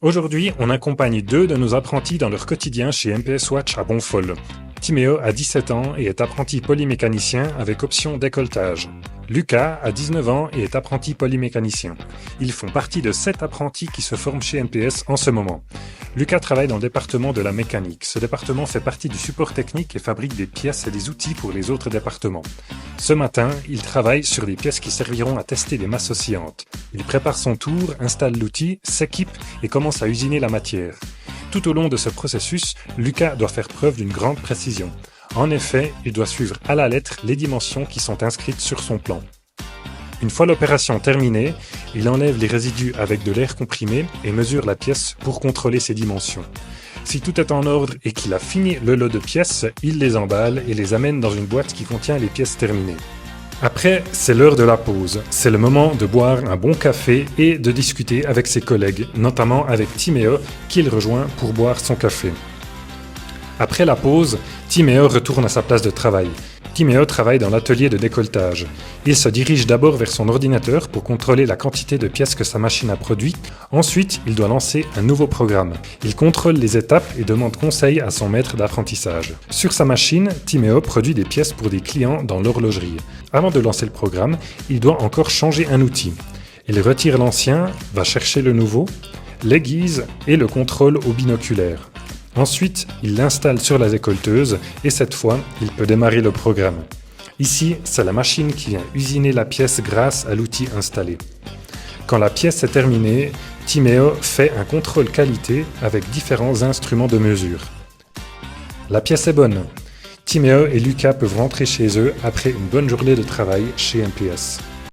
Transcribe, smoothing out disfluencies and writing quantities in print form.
Aujourd'hui, on accompagne deux de nos apprentis dans leur quotidien chez MPS Watch à Bonfol. Timéo a 17 ans et est apprenti polymécanicien avec option décolletage. Lucas a 19 ans et est apprenti polymécanicien. Ils font partie de 7 apprentis qui se forment chez MPS en ce moment. Lucas travaille dans le département de la mécanique. Ce département fait partie du support technique et fabrique des pièces et des outils pour les autres départements. Ce matin, il travaille sur des pièces qui serviront à tester les masses oscillantes. Il prépare son tour, installe l'outil, s'équipe et commence à usiner la matière. Tout au long de ce processus, Lucas doit faire preuve d'une grande précision. En effet, il doit suivre à la lettre les dimensions qui sont inscrites sur son plan. Une fois l'opération terminée, il enlève les résidus avec de l'air comprimé et mesure la pièce pour contrôler ses dimensions. Si tout est en ordre et qu'il a fini le lot de pièces, il les emballe et les amène dans une boîte qui contient les pièces terminées. Après, c'est l'heure de la pause. C'est le moment de boire un bon café et de discuter avec ses collègues, notamment avec Timéo, qu'il rejoint pour boire son café. Après la pause, Timéo retourne à sa place de travail. Timéo travaille dans l'atelier de décolletage. Il se dirige d'abord vers son ordinateur pour contrôler la quantité de pièces que sa machine a produites. Ensuite, il doit lancer un nouveau programme. Il contrôle les étapes et demande conseil à son maître d'apprentissage. Sur sa machine, Timéo produit des pièces pour des clients dans l'horlogerie. Avant de lancer le programme, il doit encore changer un outil. Il retire l'ancien, va chercher le nouveau, l'aiguise et le contrôle au binoculaire. Ensuite, il l'installe sur la décolleteuse et cette fois, il peut démarrer le programme. Ici, c'est la machine qui vient usiner la pièce grâce à l'outil installé. Quand la pièce est terminée, Timéo fait un contrôle qualité avec différents instruments de mesure. La pièce est bonne. Timéo et Lucas peuvent rentrer chez eux après une bonne journée de travail chez MPS.